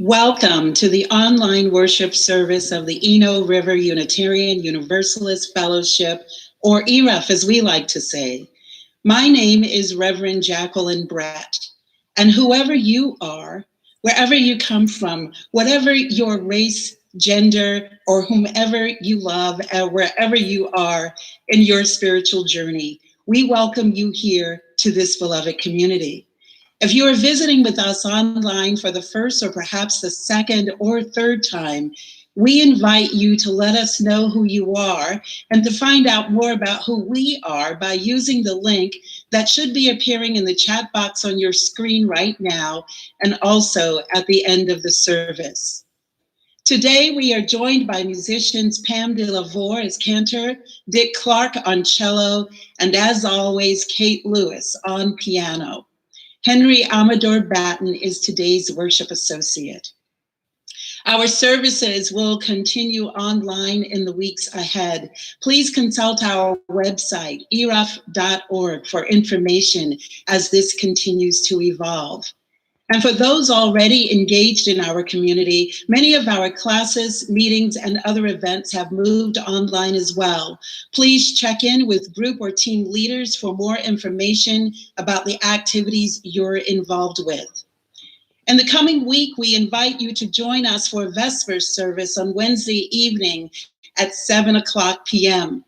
Welcome to the online worship service of the Eno River Unitarian Universalist Fellowship, or ERUUF as we like to say. My name is Reverend Jacqueline Brett, and whoever you are, wherever you come from, whatever your race, gender, or whomever you love, wherever you are in your spiritual journey, we welcome you here to this beloved community. If you are visiting with us online for the first or perhaps the second or third time, we invite you to let us know who you are and to find out more about who we are by using the link that should be appearing in the chat box on your screen right now and also at the end of the service. Today, we are joined by musicians Pam DeLavore as cantor, Dick Clark on cello, and as always, Kate Lewis on piano. Henry Amador-Batten is today's worship associate. Our services will continue online in the weeks ahead. Please consult our website, ERUUF.org, for information as this continues to evolve. And for those already engaged in our community, many of our classes, meetings, and other events have moved online as well. Please check in with group or team leaders for more information about the activities you're involved with. In the coming week, we invite you to join us for Vespers service on Wednesday evening at 7:00 p.m.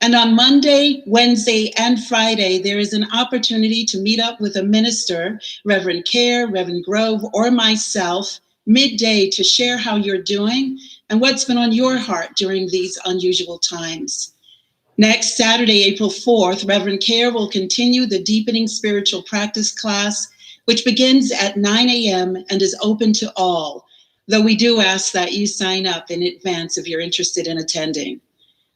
And on Monday, Wednesday, and Friday, there is an opportunity to meet up with a minister, Reverend Cayer, Reverend Grove, or myself, midday to share how you're doing and what's been on your heart during these unusual times. Next Saturday, April 4th, Reverend Cayer will continue the Deepening Spiritual Practice class, which begins at 9 a.m. and is open to all, though we do ask that you sign up in advance if you're interested in attending.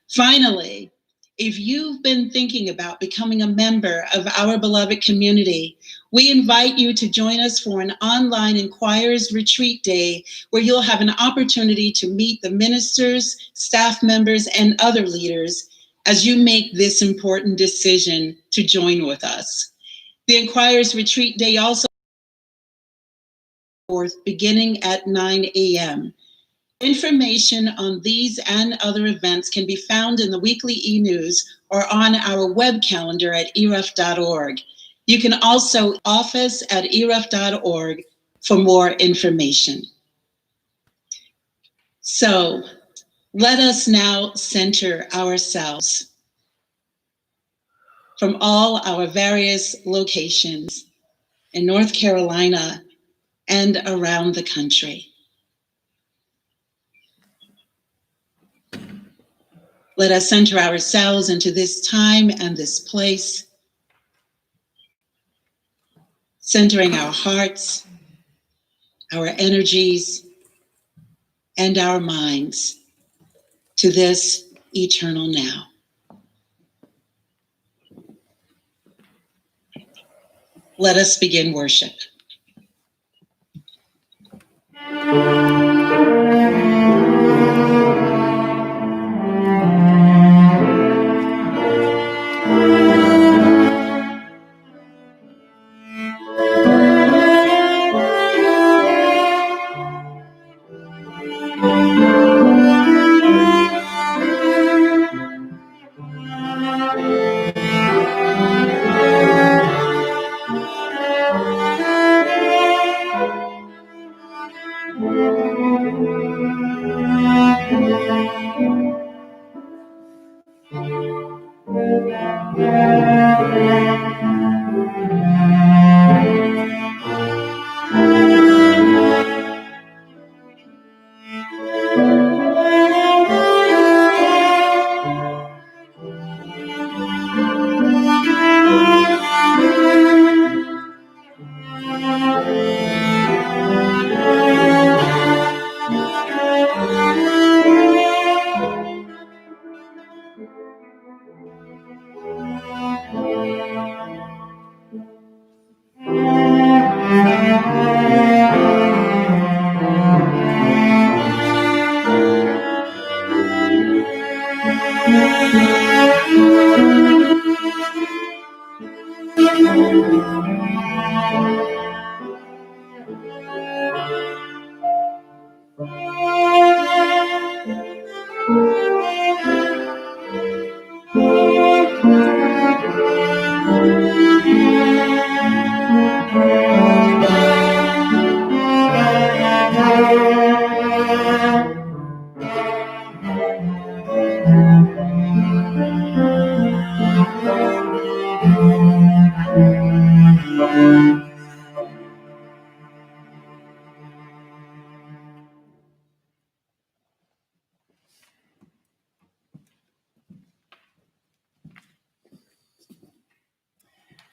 Finally, if you've been thinking about becoming a member of our beloved community, we invite you to join us for an online Inquirers Retreat Day where you'll have an opportunity to meet the ministers, staff members, and other leaders as you make this important decision to join with us. The Inquirers Retreat Day also beginning at 9 a.m. Information on these and other events can be found in the weekly e-news or on our web calendar at ERUUF.org. You can also office at ERUUF.org for more information. So let us now center ourselves from all our various locations in North Carolina and around the country. Let us center ourselves into this time and this place, centering our hearts, our energies, and our minds to this eternal now. Let us begin worship.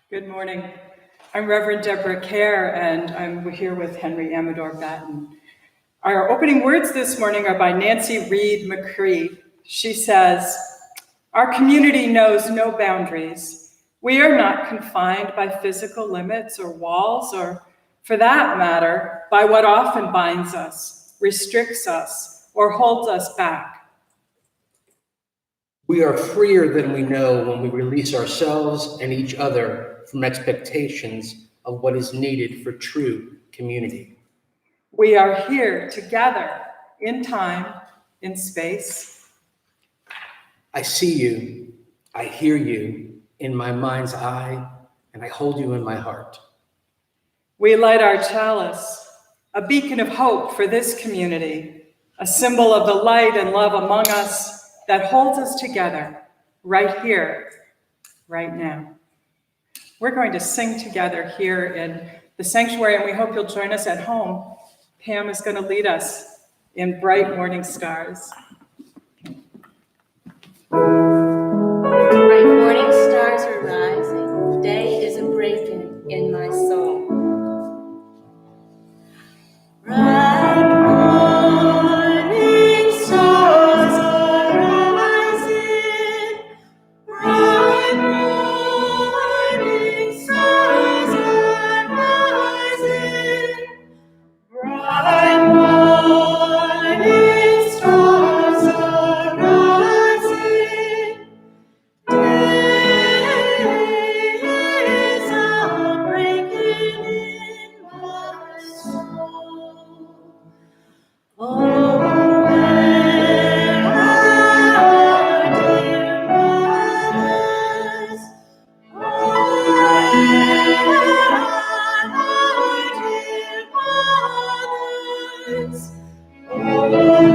Good morning. I'm Reverend Deborah Cayer, and I'm here with Henry Amador-Batten. Our opening words this morning are by Nancy Reed McCree. She says, "Our community knows no boundaries. We are not confined by physical limits or walls, or, for that matter, by what often binds us. restricts us, or holds us back. We are freer than we know when we release ourselves and each other from expectations of what is needed for true community. We are here together in time, in space. I see you, I hear you in my mind's eye, and I hold you in my heart. We light our chalice, a beacon of hope for this community, a symbol of the light and love among us that holds us together right here, right now. We're going to sing together here in the sanctuary, and we hope you'll join us at home. Pam is going to lead us in Bright Morning Stars. Bright morning stars are rising, day is breaking in my soul. Bright morning stars are rising, bright morning stars are rising, bright morning stars are rising. Days are breaking in my soul. Oh, where are dear mothers? Oh, where are dear mothers? Oh,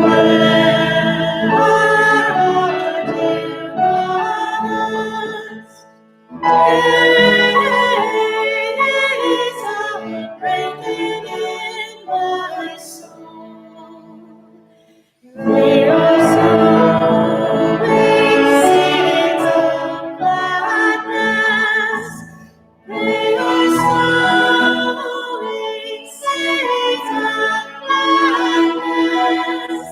where are dear mothers? Days are breaking in my soul. They are sowing seeds of gladness. They are sowing seeds of gladness.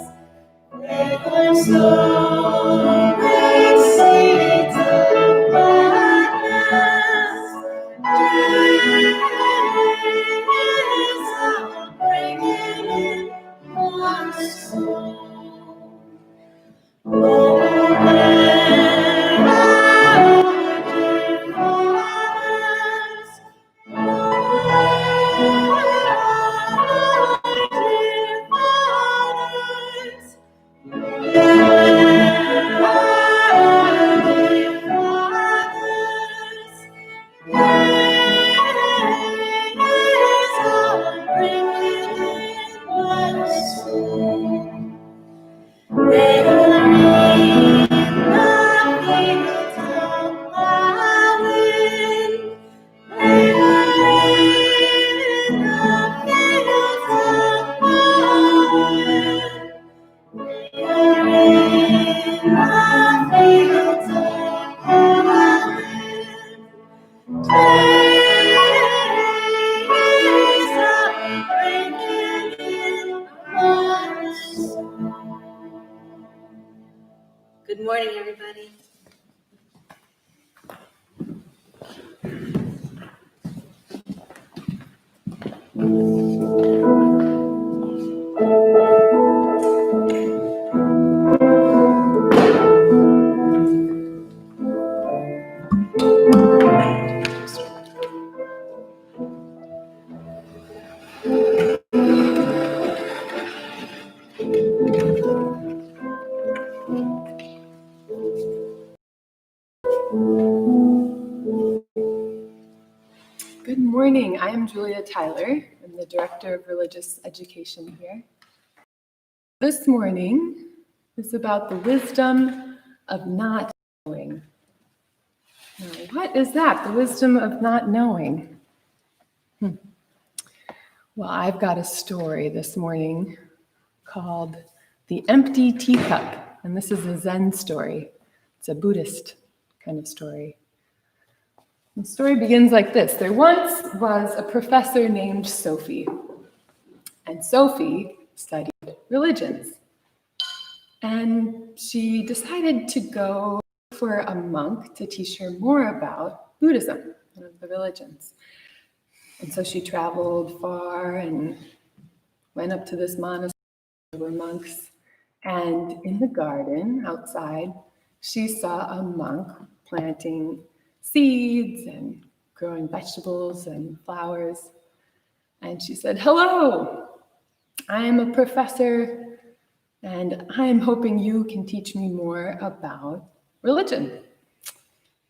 They are sowing seeds of gladness. Days are breaking in my soul. Oh, where are dear fathers? Oh, where are dear fathers? Where are dear fathers? Days are breaking in my soul. They are in the fields of plowing. They are in the fields of plowing. They are in the fields of plowing. Days are breaking in my soul. Good morning, everybody. Good morning. I am Julia Tyler. I'm the Director of Religious Education here. This morning is about the wisdom of not knowing. Now, what is that? The wisdom of not knowing? Well, I've got a story this morning called The Empty Teacup, and this is a Zen story. It's a Buddhist kind of story. The story begins like this. There once was a professor named Sophie, and Sophie studied religions. And she decided to go for a monk to teach her more about Buddhism, one of the religions. And so she traveled far and went up to this monastery there were monks. And in the garden outside, she saw a monk planting seeds and growing vegetables and flowers. And she said, "Hello, I am a professor, and I am hoping you can teach me more about religion.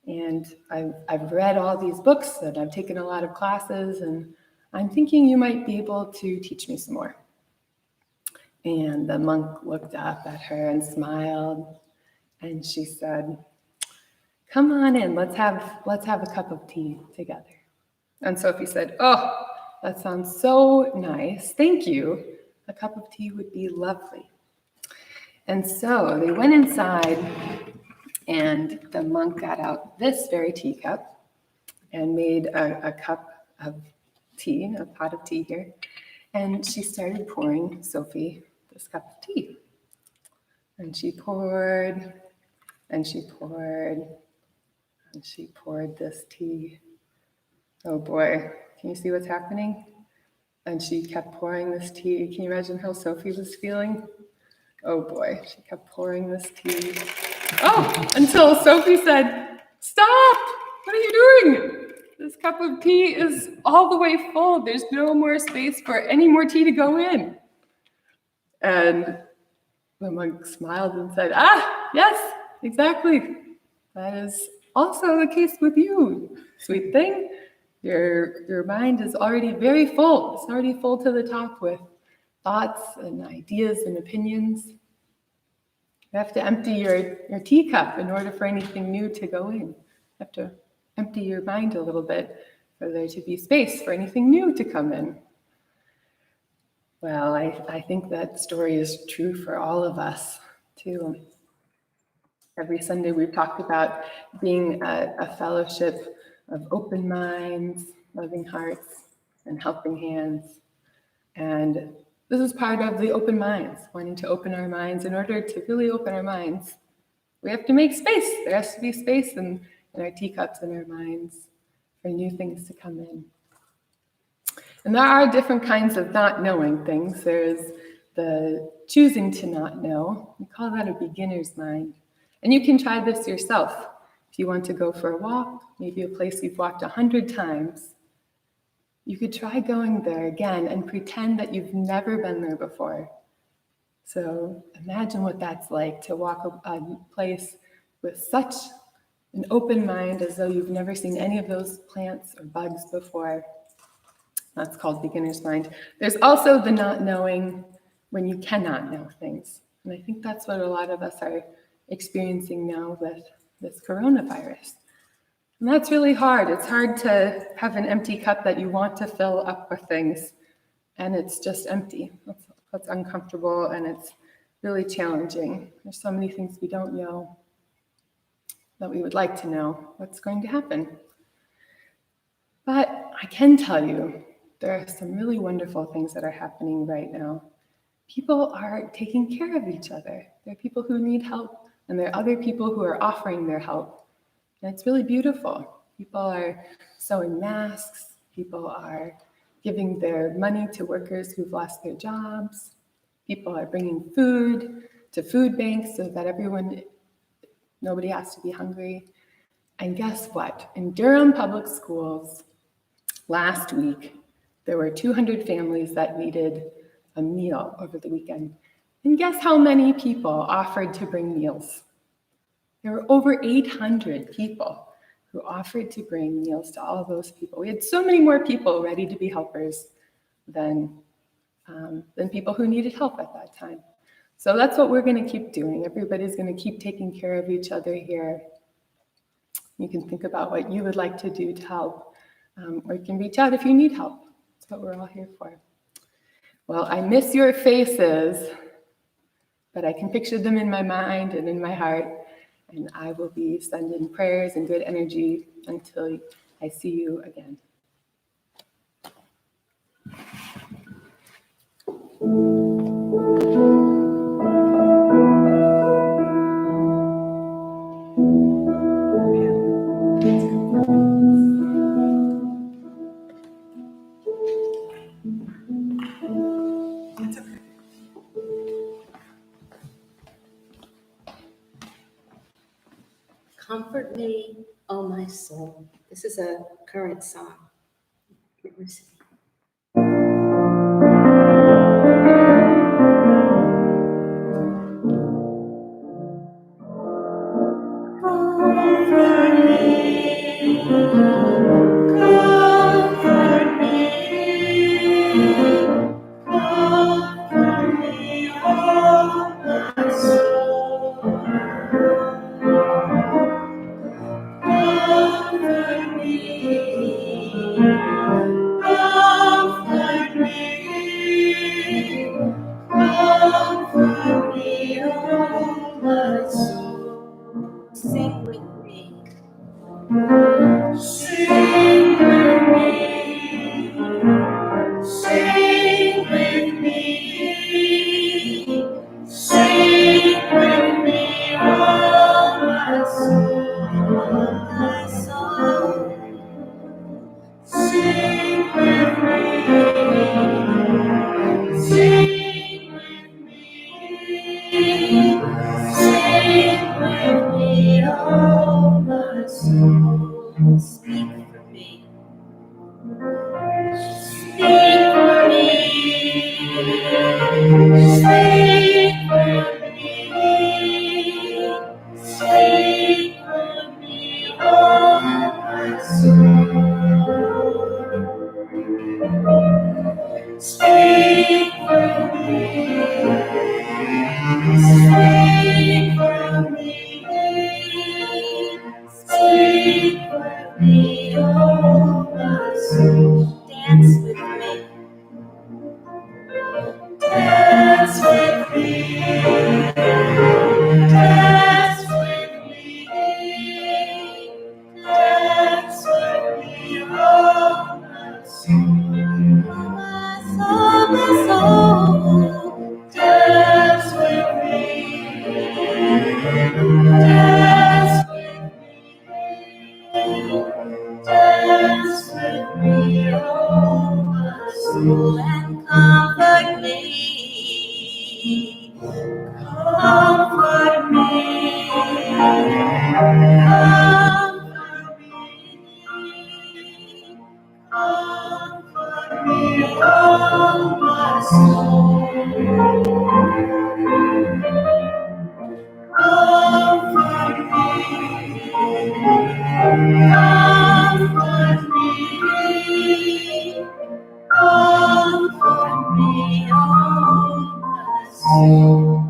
And I've read all these books and I've taken a lot of classes, and I'm thinking you might be able to teach me some more." And the monk looked up at her and smiled, and she said, "Come on in, let's have a cup of tea together." And Sophie said, "Oh, that sounds so nice. Thank you. A cup of tea would be lovely." And so they went inside, and the monk got out this very teacup and made a cup of tea, a pot of tea here. And she started pouring Sophie this cup of tea. And she poured, and she poured, and she poured this tea. Oh boy, can you see what's happening? And she kept pouring this tea. Can you imagine how Sophie was feeling? Oh boy, she kept pouring this tea. Oh, until Sophie said, "Stop! What are you doing? This cup of tea is all the way full. There's no more space for any more tea to go in." And the monk smiled and said, "Ah, yes, exactly. That is also the case with you, sweet thing. Your mind is already very full. It's already full to the top with thoughts and ideas and opinions. You have to empty your teacup in order for anything new to go in. You have to empty your mind a little bit for there to be space for anything new to come in." Well, I think that story is true for all of us, too. Every Sunday we've talked about being a fellowship of open minds, loving hearts, and helping hands. And this is part of the open minds, wanting to open our minds. In order to really open our minds, we have to make space. There has to be space in our teacups and our minds for new things to come in. And there are different kinds of not knowing things. There's the choosing to not know. We call that a beginner's mind. And you can try this yourself. If you want to go for a walk, maybe a place you've walked 100 times, you could try going there again and pretend that you've never been there before. So imagine what that's like to walk a place with such an open mind as though you've never seen any of those plants or bugs before. That's called beginner's mind. There's also the not knowing when you cannot know things. And I think that's what a lot of us are experiencing now with this coronavirus. And that's really hard. It's hard to have an empty cup that you want to fill up with things, and it's just empty. That's uncomfortable, and it's really challenging. There's so many things we don't know that we would like to know what's going to happen. But I can tell you, there are some really wonderful things that are happening right now. People are taking care of each other. There are people who need help, and there are other people who are offering their help. And it's really beautiful. People are sewing masks. People are giving their money to workers who've lost their jobs. People are bringing food to food banks so that nobody has to be hungry. And guess what? In Durham public schools last week, there were 200 families that needed a meal over the weekend. And guess how many people offered to bring meals? There were over 800 people who offered to bring meals to all those people. We had so many more people ready to be helpers than people who needed help at that time. So that's what we're going to keep doing. Everybody's going to keep taking care of each other here. You can think about what you would like to do to help, or you can reach out if you need help. That's what we're all here for. Well, I miss your faces, but I can picture them in my mind and in my heart, and I will be sending prayers and good energy until I see you again. Comfort me, oh my soul. This is a current song. Listen. Sing with me. Sing with me. Sing with me. Sing with me, oh my soul, my soul. Sing with me. Sing with me. Sing with me, oh my soul. Speak for me. Speak for me. Speak for me. Speak for me, oh my soul. Speak for me. Speak for me. Speak for me, oh my soul. Dance with me. Dance with me. Dance with me. Dance with me, oh my soul. My soul, my soul. Dance with me. Dance with me. Dance with me, oh my soul, and comfort me. Comfort me. Comfort me. Comfort me, oh my soul. Comfort me. Comfort me. Comfort me, oh my soul.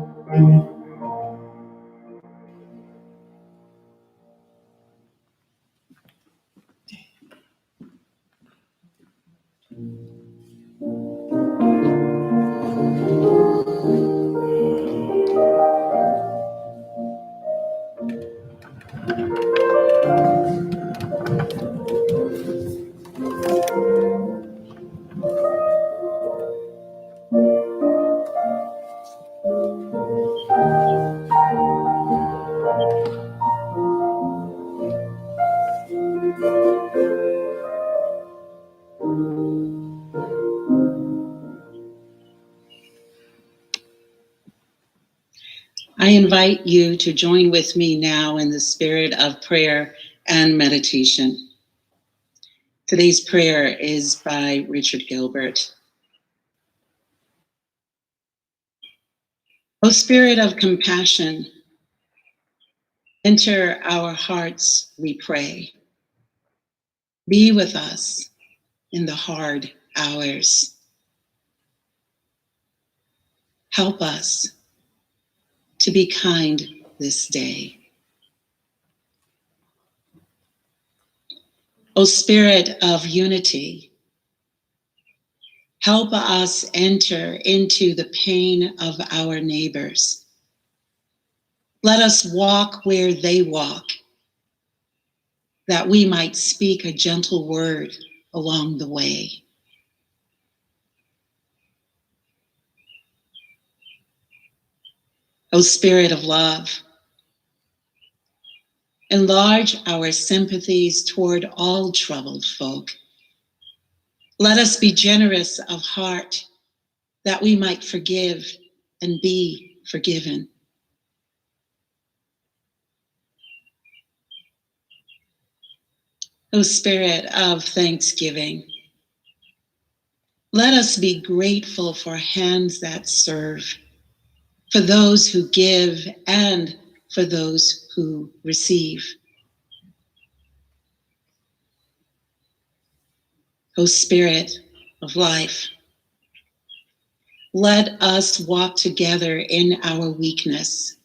I invite you to join with me now in the spirit of prayer and meditation. Today's prayer is by Richard Gilbert. O Spirit of compassion, enter our hearts, we pray. Be with us in the hard hours. Help us to be kind this day. O Spirit of unity, help us enter into the pain of our neighbors. Let us walk where they walk, that we might speak a gentle word along the way. O Spirit of love, enlarge our sympathies toward all troubled folk. Let us be generous of heart, that we might forgive and be forgiven. O Spirit of thanksgiving, let us be grateful for hands that serve, for those who give and for those who receive. O Spirit of life, let us walk together in our weakness,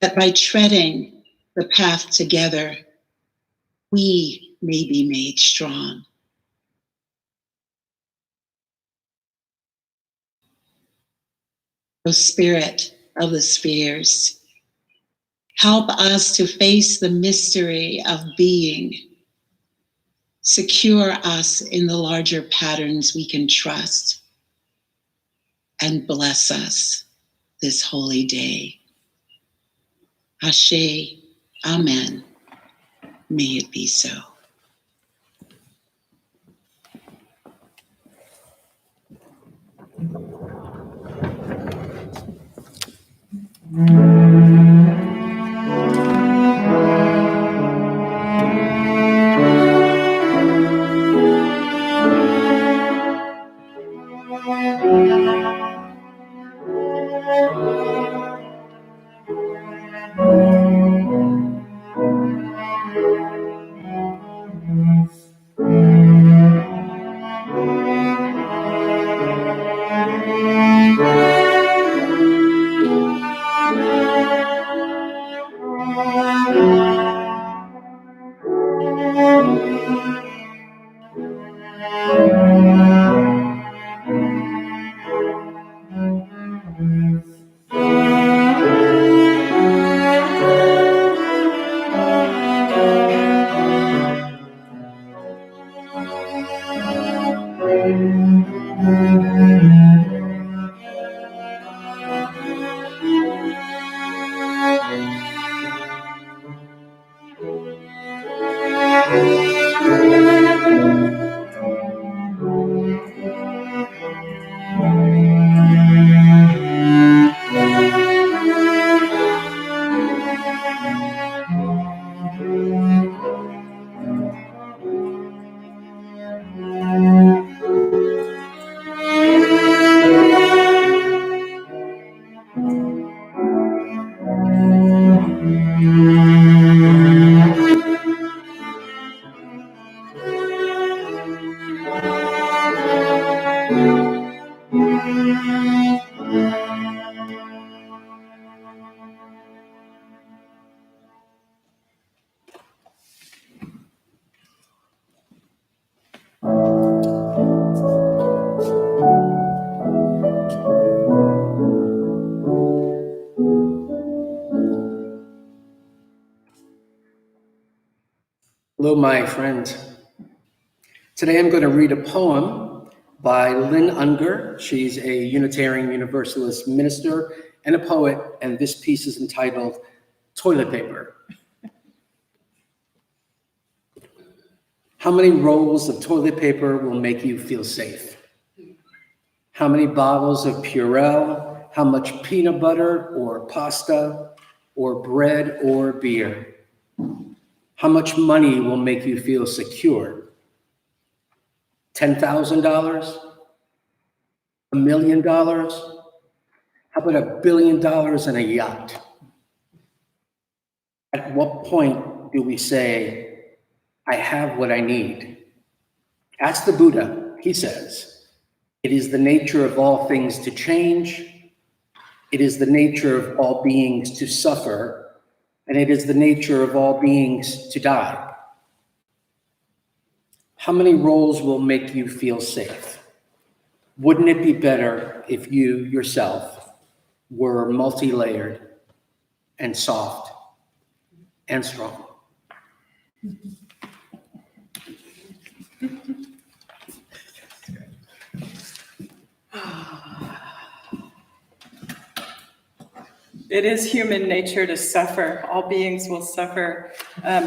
that by treading the path together, we may be made strong. O Spirit of the spheres, help us to face the mystery of being. Secure us in the larger patterns we can trust, and bless us this holy day. Ashe, Amen. May it be so. Hello, my friends. Today I'm going to read a poem by Lynn Unger. She's a Unitarian Universalist minister and a poet, and this piece is entitled Toilet Paper. How many rolls of toilet paper will make you feel safe? How many bottles of Purell? How much peanut butter or pasta or bread or beer? How much money will make you feel secure? $10,000? $1 million? How about $1 billion and a yacht? At what point do we say, I have what I need? Ask the Buddha. He says, it is the nature of all things to change. It is the nature of all beings to suffer. And it is the nature of all beings to die. How many rolls will make you feel safe? Wouldn't it be better if you yourself were multi-layered and soft and strong? It is human nature to suffer. All beings will suffer.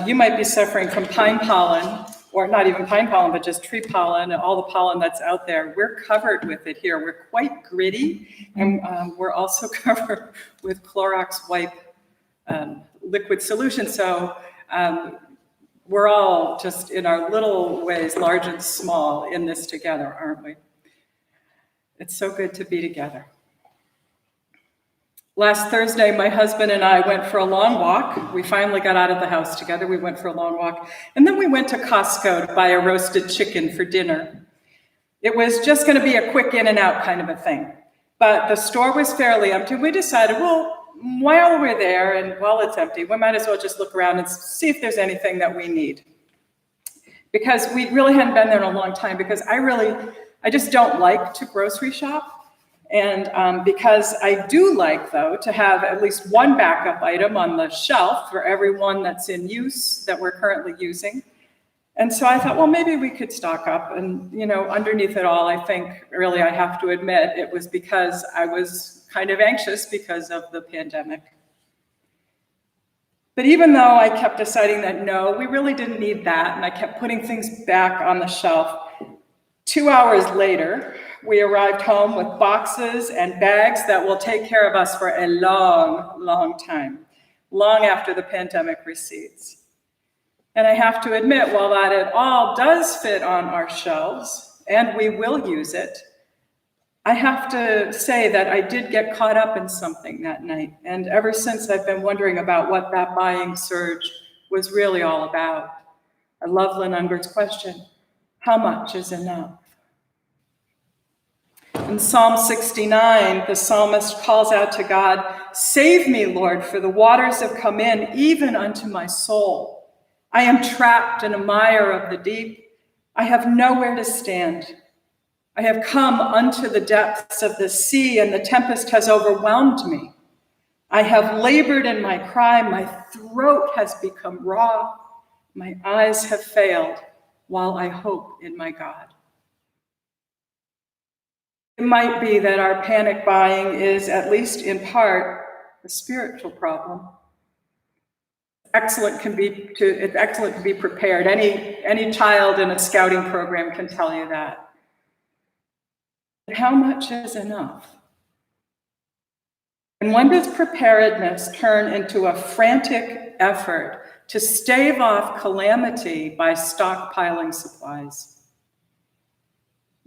You might be suffering from pine pollen, or not even pine pollen, but just tree pollen and all the pollen that's out there. We're covered with it here. We're quite gritty, and we're also covered with Clorox wipe liquid solution. So We're all just in our little ways, large and small, in this together, aren't we? It's so good to be together. Last Thursday, my husband and I went for a long walk. We finally got out of the house together. We went for a long walk. And then we went to Costco to buy a roasted chicken for dinner. It was just going to be a quick in and out kind of a thing. But the store was fairly empty. We decided, well, while we're there and while it's empty, we might as well just look around and see if there's anything that we need. Because we really hadn't been there in a long time, because I just don't like to grocery shop. And because I do like, though, to have at least one backup item on the shelf for every one that's in use that we're currently using. And so I thought, well, maybe we could stock up. And, underneath it all, I think, really, I have to admit, it was because I was kind of anxious because of the pandemic. But even though I kept deciding that, no, we really didn't need that, and I kept putting things back on the shelf, 2 hours later, we arrived home with boxes and bags that will take care of us for a long, long time, long after the pandemic recedes. And I have to admit, while that it all does fit on our shelves, and we will use it, I have to say that I did get caught up in something that night. And ever since, I've been wondering about what that buying surge was really all about. I love Lynn Unger's question, how much is enough? In Psalm 69, the psalmist calls out to God, "Save me, Lord, for the waters have come in, even unto my soul. I am trapped in a mire of the deep. I have nowhere to stand. I have come unto the depths of the sea, and the tempest has overwhelmed me. I have labored in my cry. My throat has become raw. My eyes have failed while I hope in my God." It might be that our panic buying is, at least in part, a spiritual problem. It's excellent to be prepared. Any child in a scouting program can tell you that. But how much is enough? And when does preparedness turn into a frantic effort to stave off calamity by stockpiling supplies?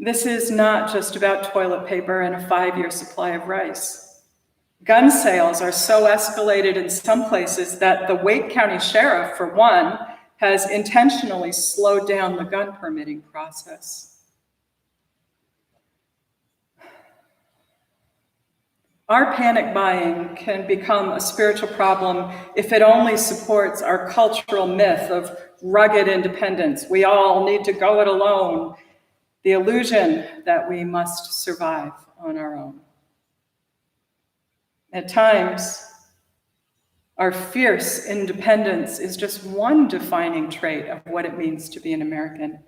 This is not just about toilet paper and a 5-year supply of rice. Gun sales are so escalated in some places that the Wake County Sheriff, for one, has intentionally slowed down the gun permitting process. Our panic buying can become a spiritual problem if it only supports our cultural myth of rugged independence. We all need to go it alone. The illusion that we must survive on our own. At times, our fierce independence is just one defining trait of what it means to be an American.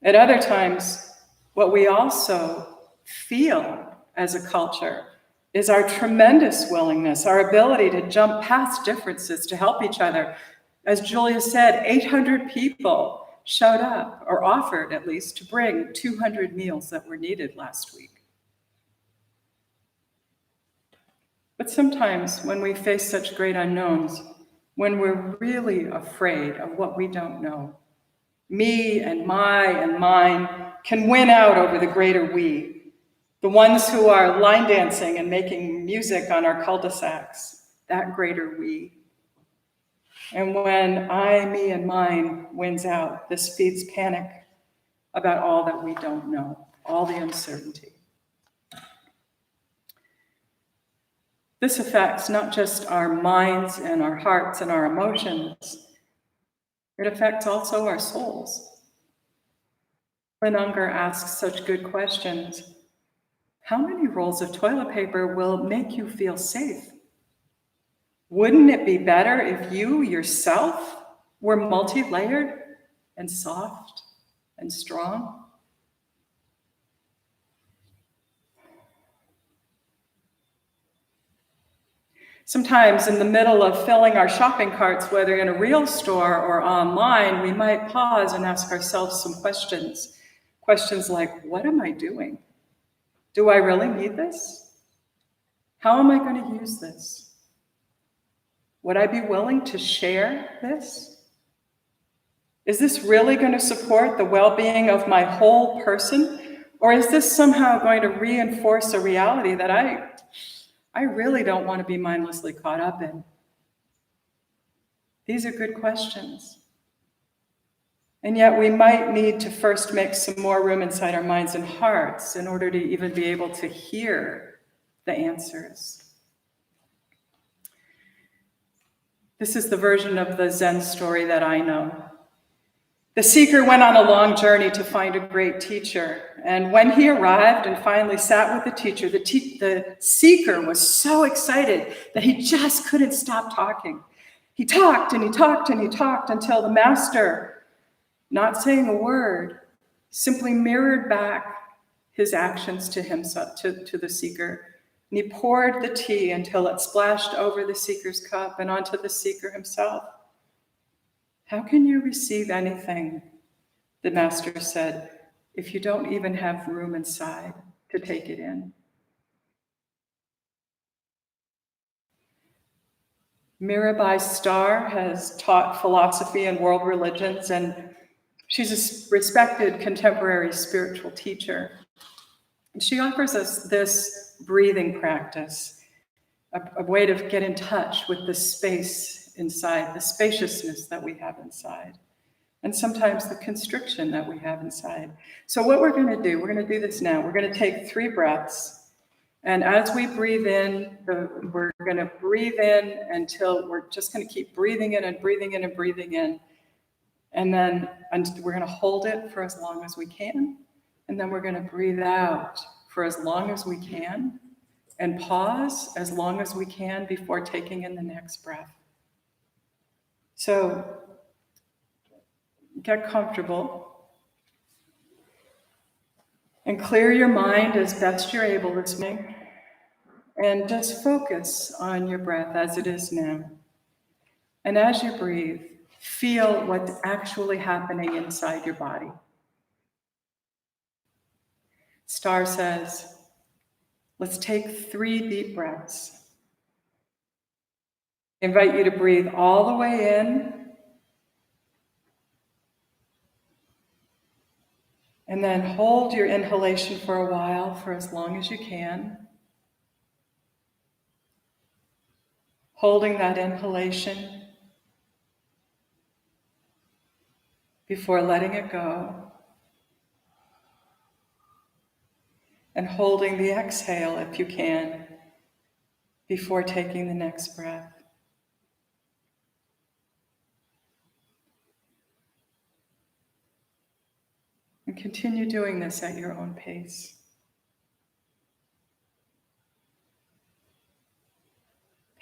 At other times, what we also feel as a culture is our tremendous willingness, our ability to jump past differences to help each other. As Julia said, 800 people showed up, or offered at least, to bring 200 meals that were needed last week. But sometimes when we face such great unknowns, when we're really afraid of what we don't know, me and my and mine can win out over the greater we, the ones who are line dancing and making music on our cul-de-sacs, that greater we. And when I, me, and mine wins out, this feeds panic about all that we don't know, all the uncertainty. This affects not just our minds and our hearts and our emotions, it affects also our souls. Lynn Unger asks such good questions. How many rolls of toilet paper will make you feel safe? Wouldn't it be better if you yourself were multi-layered and soft and strong? Sometimes in the middle of filling our shopping carts, whether in a real store or online, we might pause and ask ourselves some questions. Questions like, what am I doing? Do I really need this? How am I going to use this? Would I be willing to share this? Is this really going to support the well-being of my whole person? Or is this somehow going to reinforce a reality that I really don't want to be mindlessly caught up in? These are good questions. And yet we might need to first make some more room inside our minds and hearts in order to even be able to hear the answers. This is the version of the Zen story that I know. The seeker went on a long journey to find a great teacher. And when he arrived and finally sat with the teacher, the seeker was so excited that he just couldn't stop talking. He talked and he talked and he talked until the master, not saying a word, simply mirrored back his actions to himself, to the seeker. And he poured the tea until it splashed over the seeker's cup and onto the seeker himself. How can you receive anything, the master said, if you don't even have room inside to take it in? Mirabai Starr has taught philosophy and world religions, and she's a respected contemporary spiritual teacher. And she offers us this breathing practice, a way to get in touch with the space inside, the spaciousness that we have inside, and sometimes the constriction that we have inside. So what we're going to do this now. We're going to take 3 breaths. And as we breathe in, we're going to breathe in until we're just going to keep breathing in and breathing in and breathing in. And then we're going to hold it for as long as we can. And then we're going to breathe out for as long as we can and pause as long as we can before taking in the next breath. So get comfortable and clear your mind as best you're able this morning, and just focus on your breath as it is now. And as you breathe, feel what's actually happening inside your body. Starr says, let's take 3 deep breaths. I invite you to breathe all the way in, and then hold your inhalation for a while, for as long as you can. Holding that inhalation before letting it go. And holding the exhale, if you can, before taking the next breath. And continue doing this at your own pace.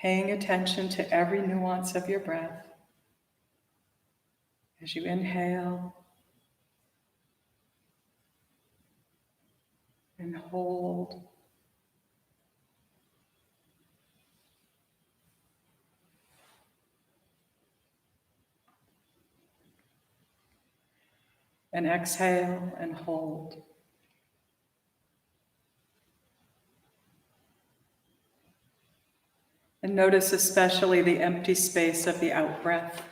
Paying attention to every nuance of your breath as you inhale and hold. And exhale and hold. And notice especially the empty space of the out-breath.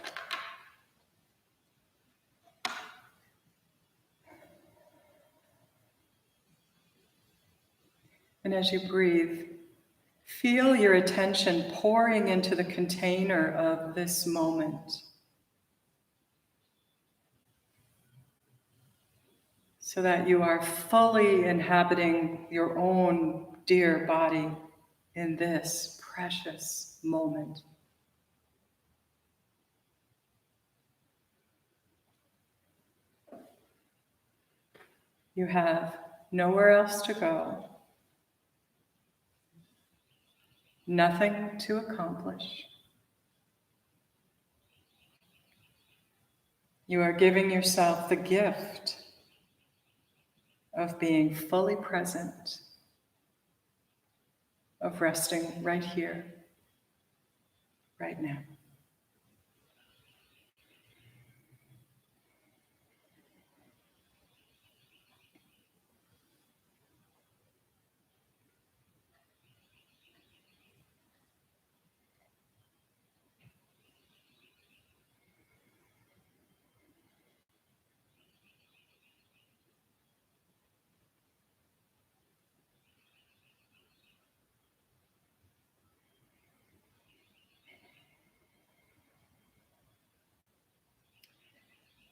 And as you breathe, feel your attention pouring into the container of this moment. So that you are fully inhabiting your own dear body in this precious moment. You have nowhere else to go, nothing to accomplish. You are giving yourself the gift of being fully present, of resting right here, right now.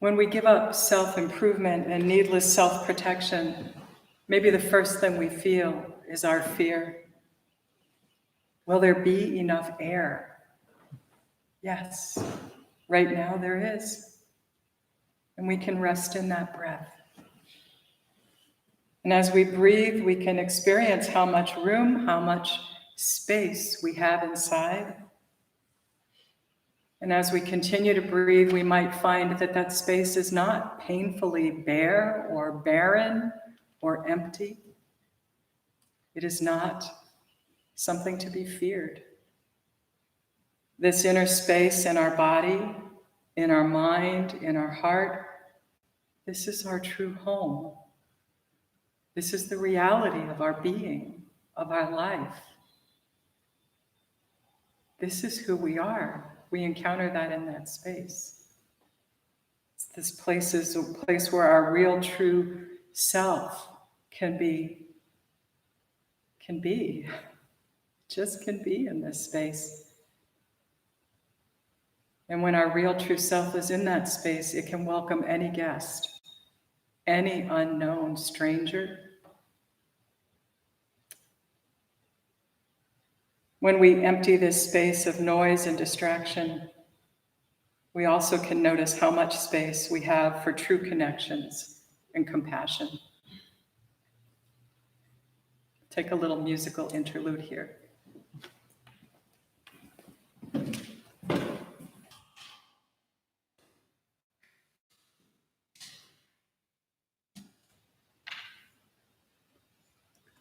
When we give up self-improvement and needless self-protection, maybe the first thing we feel is our fear. Will there be enough air? Yes, right now there is. And we can rest in that breath. And as we breathe, we can experience how much room, how much space we have inside. And as we continue to breathe, we might find that that space is not painfully bare or barren or empty. It is not something to be feared. This inner space in our body, in our mind, in our heart, this is our true home. This is the reality of our being, of our life. This is who we are. We encounter that in that space. This place is a place where our real, true self can be, just can be in this space. And when our real, true self is in that space, it can welcome any guest, any unknown stranger. When we empty this space of noise and distraction, we also can notice how much space we have for true connections and compassion. Take a little musical interlude here.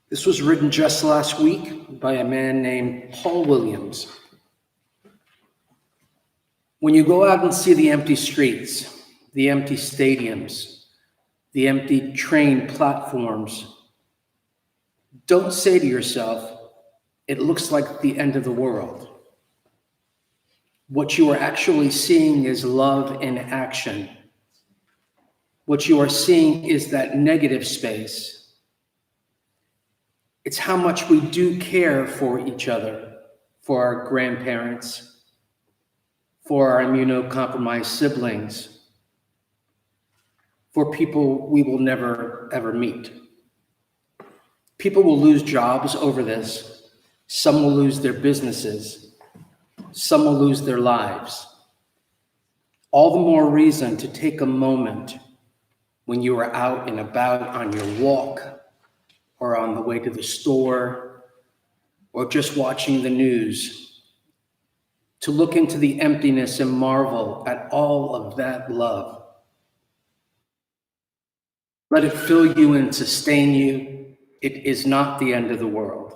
This was written just last week by a man named Paul Williams. When you go out and see the empty streets, the empty stadiums, the empty train platforms, don't say to yourself, it looks like the end of the world. What you are actually seeing is love in action. What you are seeing is that negative space. It's how much we do care for each other, for our grandparents, for our immunocompromised siblings, for people we will never, ever meet. People will lose jobs over this. Some will lose their businesses. Some will lose their lives. All the more reason to take a moment when you are out and about on your walk, or on the way to the store, or just watching the news, to look into the emptiness and marvel at all of that love. Let it fill you and sustain you. It is not the end of the world.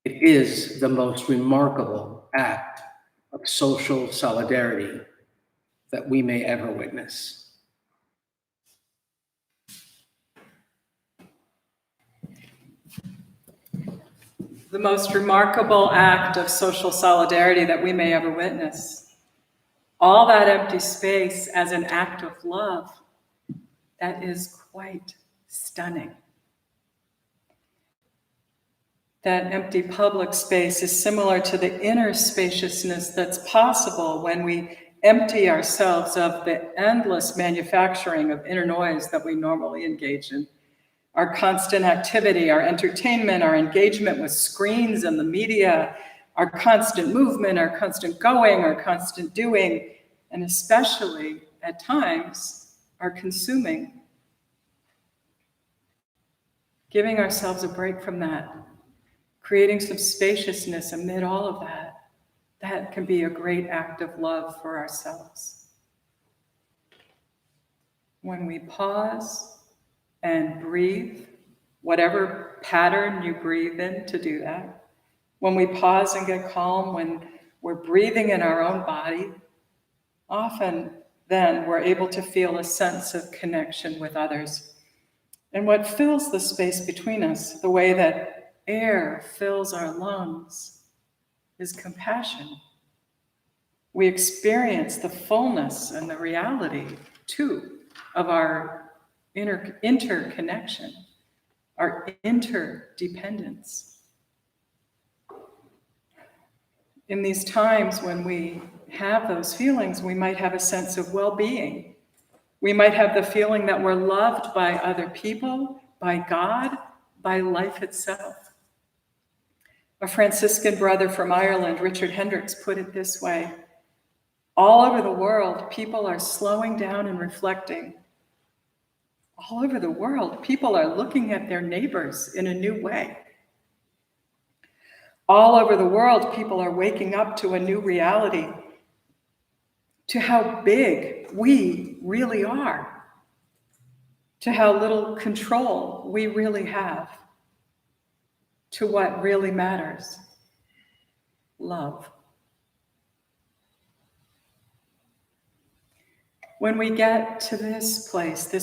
It is the most remarkable act of social solidarity that we may ever witness. The most remarkable act of social solidarity that we may ever witness. All that empty space as an act of love, that is quite stunning. That empty public space is similar to the inner spaciousness that's possible when we empty ourselves of the endless manufacturing of inner noise that we normally engage in. Our constant activity, our entertainment, our engagement with screens and the media, our constant movement, our constant going, our constant doing, and especially at times, our consuming. Giving ourselves a break from that, creating some spaciousness amid all of that, that can be a great act of love for ourselves. When we pause and breathe, whatever pattern you breathe in to do that. When we pause and get calm, when we're breathing in our own body, often then we're able to feel a sense of connection with others. And what fills the space between us, the way that air fills our lungs, is compassion. We experience the fullness and the reality, too, of our interconnection, our interdependence. In these times when we have those feelings, we might have a sense of well-being. We might have the feeling that we're loved by other people, by God, by life itself. A Franciscan brother from Ireland, Richard Hendricks, put it this way: all over the world, people are slowing down and reflecting. All over the world, people are looking at their neighbors in a new way. All over the world, people are waking up to a new reality, to how big we really are, to how little control we really have, to what really matters: love. When we get to this place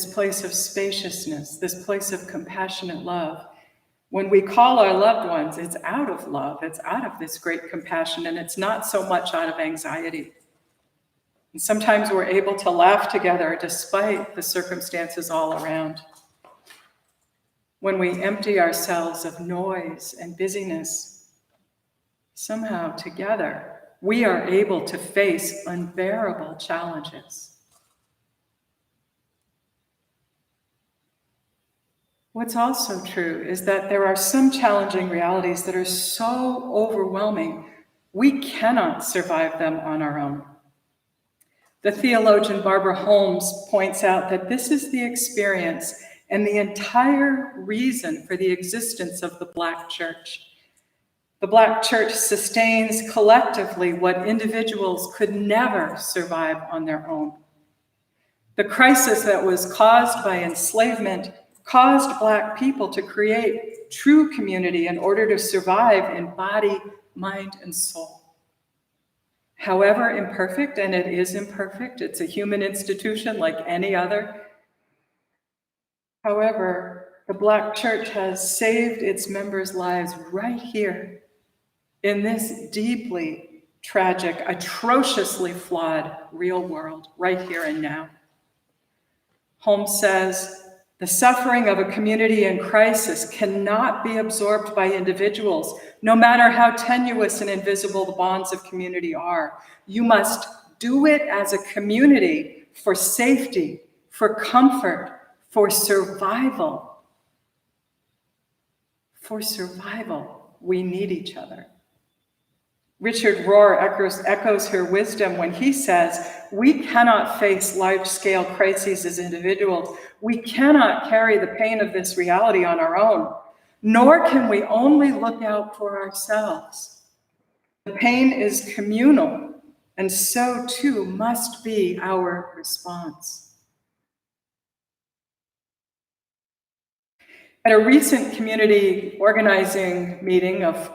of spaciousness, this place of compassionate love, when we call our loved ones, it's out of love, it's out of this great compassion, and it's not so much out of anxiety. And sometimes we're able to laugh together despite the circumstances all around. When we empty ourselves of noise and busyness, somehow together, we are able to face unbearable challenges. What's also true is that there are some challenging realities that are so overwhelming, we cannot survive them on our own. The theologian Barbara Holmes points out that this is the experience and the entire reason for the existence of the Black church. The Black church sustains collectively what individuals could never survive on their own. The crisis that was caused by enslavement caused Black people to create true community in order to survive in body, mind, and soul. However imperfect, and it is imperfect, it's a human institution like any other. However, the Black church has saved its members' lives right here in this deeply tragic, atrociously flawed real world, right here and now. Holmes says, the suffering of a community in crisis cannot be absorbed by individuals, no matter how tenuous and invisible the bonds of community are. You must do it as a community for safety, for comfort, for survival. For survival, we need each other. Richard Rohr echoes her wisdom when he says, we cannot face large-scale crises as individuals. We cannot carry the pain of this reality on our own, nor can we only look out for ourselves. The pain is communal, and so too must be our response. At a recent community organizing meeting of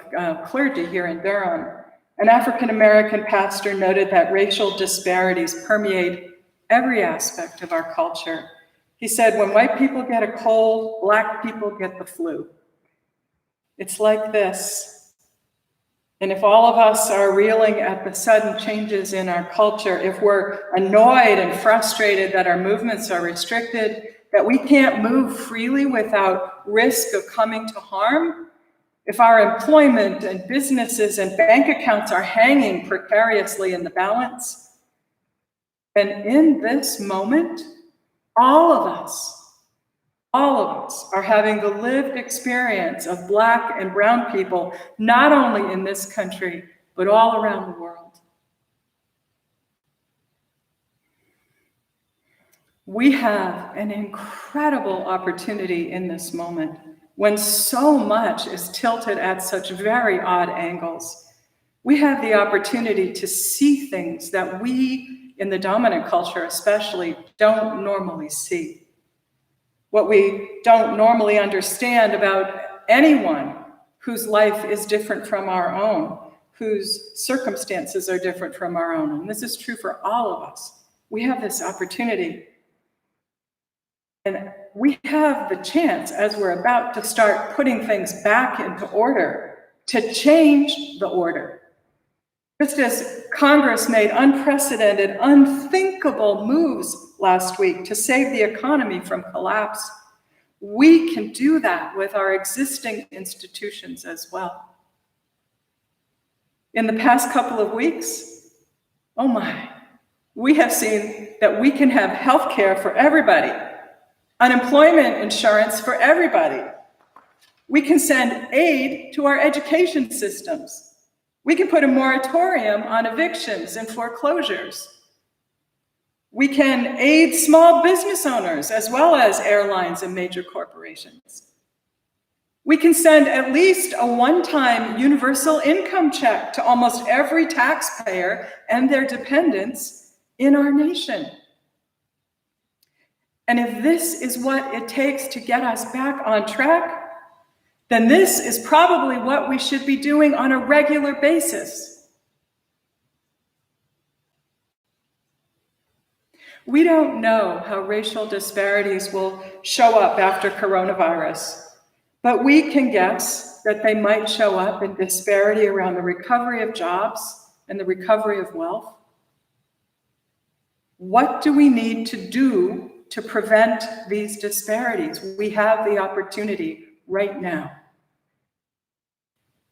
clergy here in Durham, an African-American pastor noted that racial disparities permeate every aspect of our culture. He said, when white people get a cold, Black people get the flu. It's like this. And if all of us are reeling at the sudden changes in our culture, if we're annoyed and frustrated that our movements are restricted, that we can't move freely without risk of coming to harm, if our employment and businesses and bank accounts are hanging precariously in the balance, then in this moment, all of us are having the lived experience of Black and brown people, not only in this country, but all around the world. We have an incredible opportunity in this moment when so much is tilted at such very odd angles. We have the opportunity to see things that we, in the dominant culture especially, don't normally see. What we don't normally understand about anyone whose life is different from our own, whose circumstances are different from our own. And this is true for all of us. We have this opportunity. And we have the chance, as we're about to start putting things back into order, to change the order. Just as Congress made unprecedented, unthinkable moves last week to save the economy from collapse, we can do that with our existing institutions as well. In the past couple of weeks, Oh my, we have seen that we can have health care for everybody, unemployment insurance for everybody. We can send aid to our education systems. We can put a moratorium on evictions and foreclosures. We can aid small business owners as well as airlines and major corporations. We can send at least a one-time universal income check to almost every taxpayer and their dependents in our nation. And if this is what it takes to get us back on track, then this is probably what we should be doing on a regular basis. We don't know how racial disparities will show up after coronavirus, but we can guess that they might show up in disparity around the recovery of jobs and the recovery of wealth. What do we need to do to prevent these disparities? We have the opportunity right now.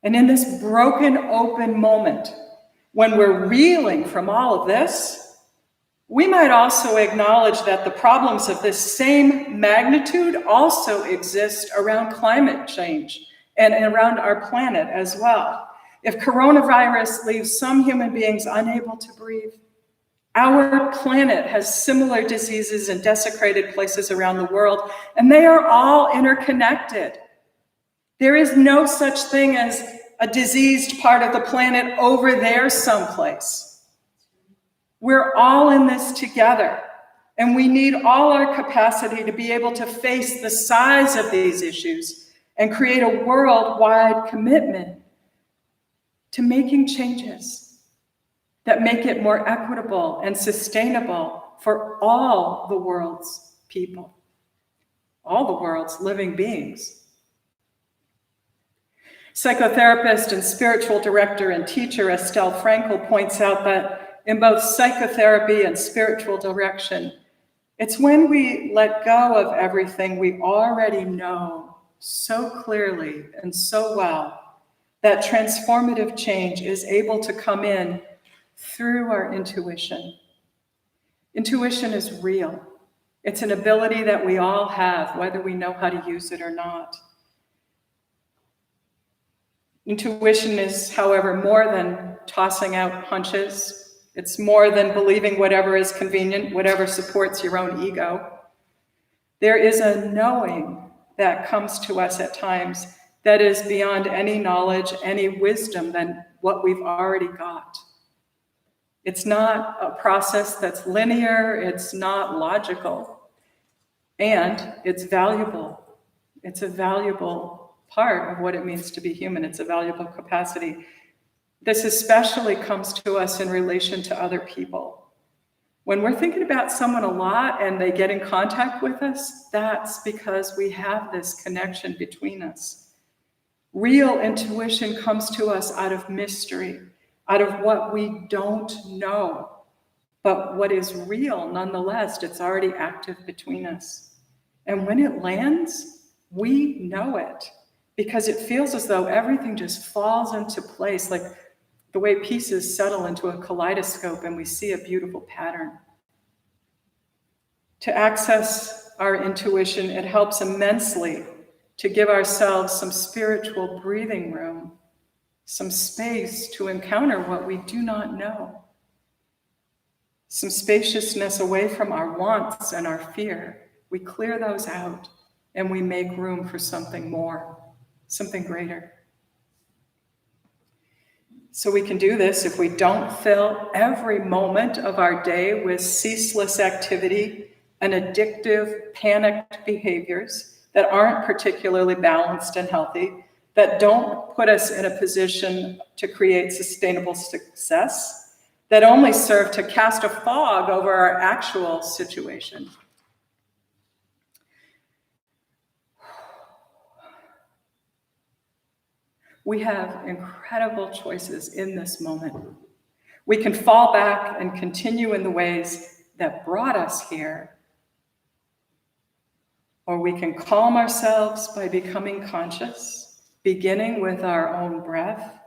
And in this broken open moment, when we're reeling from all of this, we might also acknowledge that the problems of this same magnitude also exist around climate change and around our planet as well. If coronavirus leaves some human beings unable to breathe, our planet has similar diseases in desecrated places around the world, and they are all interconnected. There is no such thing as a diseased part of the planet over there someplace. We're all in this together, and we need all our capacity to be able to face the size of these issues and create a worldwide commitment to making changes that make it more equitable and sustainable for all the world's people, all the world's living beings. Psychotherapist and spiritual director and teacher Estelle Frankel points out that in both psychotherapy and spiritual direction, it's when we let go of everything we already know so clearly and so well that transformative change is able to come in through our intuition. Intuition is real. It's an ability that we all have, whether we know how to use it or not. Intuition is, however, more than tossing out hunches. It's more than believing whatever is convenient, whatever supports your own ego. There is a knowing that comes to us at times that is beyond any knowledge, any wisdom than what we've already got. It's not a process that's linear, it's not logical, and it's valuable. It's a valuable part of what it means to be human. It's a valuable capacity. This especially comes to us in relation to other people. When we're thinking about someone a lot and they get in contact with us, that's because we have this connection between us. Real intuition comes to us out of mystery, out of what we don't know, but what is real nonetheless. It's already active between us. And when it lands, we know it because it feels as though everything just falls into place, like the way pieces settle into a kaleidoscope and we see a beautiful pattern. To access our intuition, it helps immensely to give ourselves some spiritual breathing room, some space to encounter what we do not know, some spaciousness away from our wants and our fear. We clear those out and we make room for something more, something greater. So we can do this if we don't fill every moment of our day with ceaseless activity and addictive, panicked behaviors that aren't particularly balanced and healthy, that don't put us in a position to create sustainable success, that only serve to cast a fog over our actual situation. We have incredible choices in this moment. We can fall back and continue in the ways that brought us here, or we can calm ourselves by becoming conscious, beginning with our own breath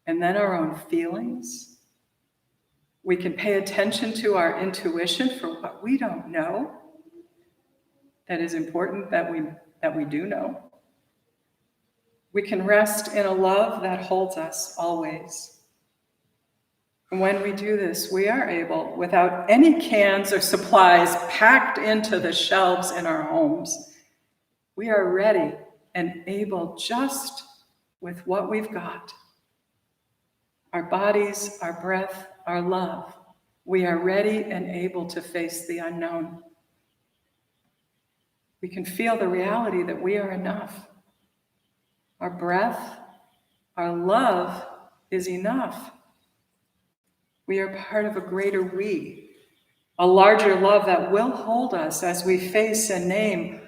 and then our own feelings. We can pay attention to our intuition for what we don't know. That is important that we do know. We can rest in a love that holds us always. And when we do this, we are able, without any cans or supplies packed into the shelves in our homes, we are ready and able just with what we've got. Our bodies, our breath, our love. We are ready and able to face the unknown. We can feel the reality that we are enough. Our breath, our love is enough. We are part of a greater we, a larger love that will hold us as we face and name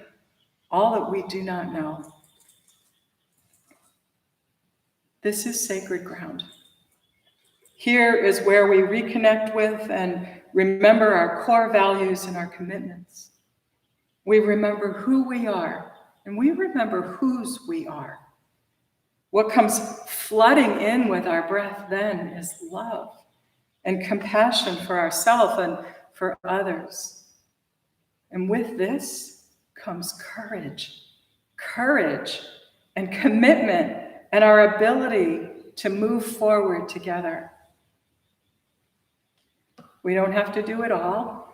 all that we do not know. This is sacred ground. Here is where we reconnect with and remember our core values and our commitments. We remember who we are, and we remember whose we are. What comes flooding in with our breath then is love and compassion for ourselves and for others. And with this comes courage and commitment and our ability to move forward together. We don't have to do it all.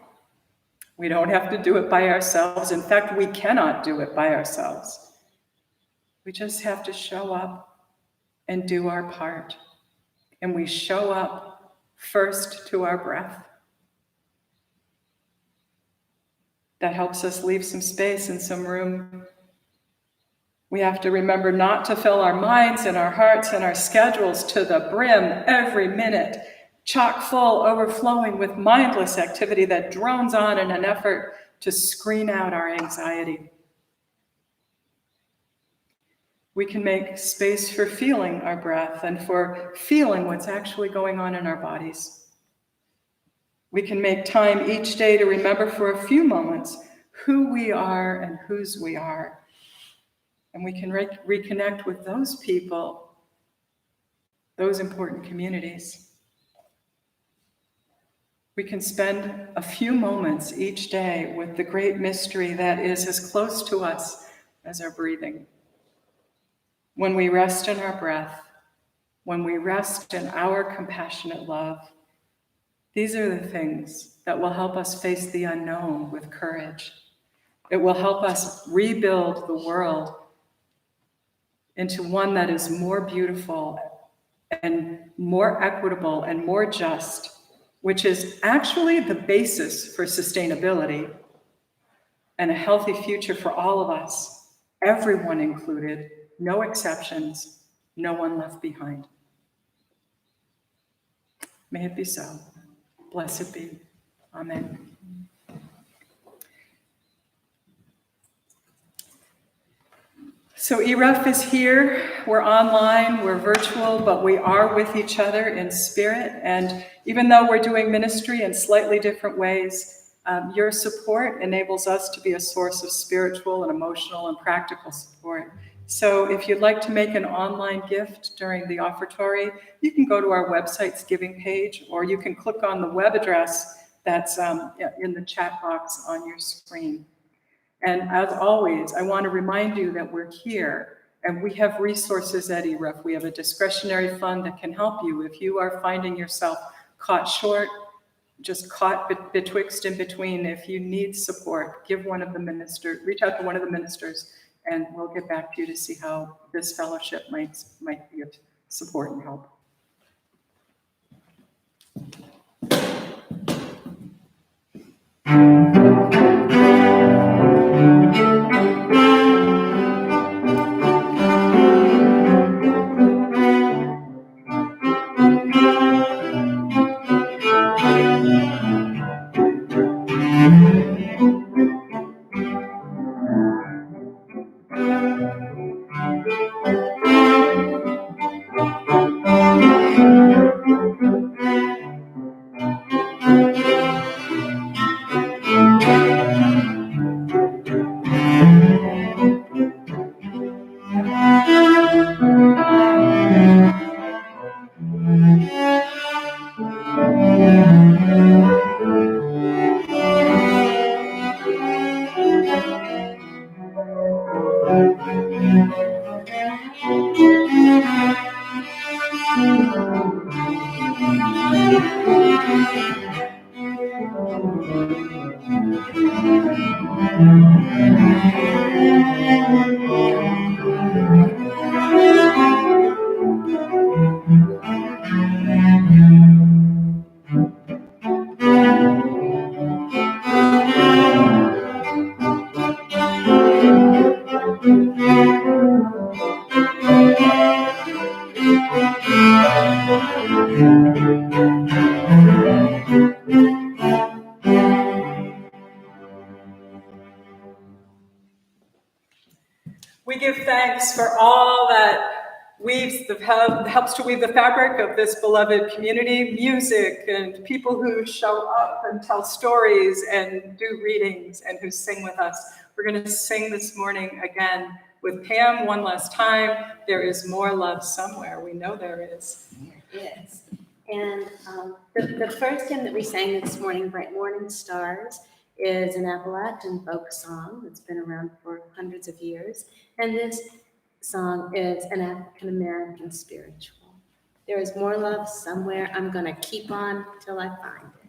We don't have to do it by ourselves. In fact, we cannot do it by ourselves. We just have to show up and do our part. And we show up first to our breath. That helps us leave some space and some room. We have to remember not to fill our minds and our hearts and our schedules to the brim every minute, chock full, overflowing with mindless activity that drones on in an effort to screen out our anxiety. We can make space for feeling our breath and for feeling what's actually going on in our bodies. We can make time each day to remember for a few moments who we are and whose we are. And we can reconnect with those people, those important communities. We can spend a few moments each day with the great mystery that is as close to us as our breathing. When we rest in our breath, when we rest in our compassionate love, these are the things that will help us face the unknown with courage. It will help us rebuild the world into one that is more beautiful and more equitable and more just, which is actually the basis for sustainability and a healthy future for all of us, everyone included, no exceptions, no one left behind. May it be so. Blessed be. Amen. So ERUUF is here. We're online, we're virtual, but we are with each other in spirit. And even though we're doing ministry in slightly different ways, your support enables us to be a source of spiritual and emotional and practical support. So if you'd like to make an online gift during the offertory, you can go to our website's giving page, or you can click on the web address that's in the chat box on your screen. And as always, I want to remind you that we're here and we have resources at ERUUF. We have a discretionary fund that can help you if you are finding yourself caught short, just caught betwixt and between. If you need support, reach out to one of the ministers, and we'll get back to you to see how this fellowship might be of support and help. We give thanks for all that helps to weave the fabric of this beloved community, music and people who show up and tell stories and do readings and who sing with us. We're going to sing this morning again with Pam one last time. There is more love somewhere. We know there is. Yes. And the first hymn that we sang this morning, Bright Morning Stars, is an Appalachian folk song that's been around for hundreds of years. And this song is an African American spiritual. There is more love somewhere. I'm going to keep on till I find it.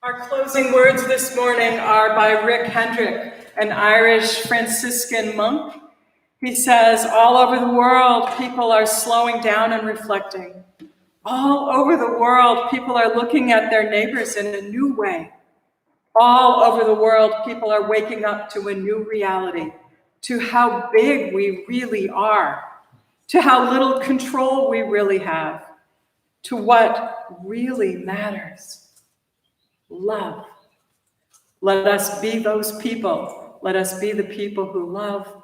Our closing words this morning are by Rick Hendrick, an Irish Franciscan monk. He says, all over the world, people are slowing down and reflecting. All over the world, people are looking at their neighbors in a new way. All over the world, people are waking up to a new reality, to how big we really are, to how little control we really have, to what really matters. Love. Let us be those people. Let us be the people who love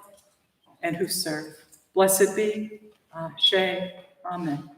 and who serve. Blessed be. Ashe. Amen.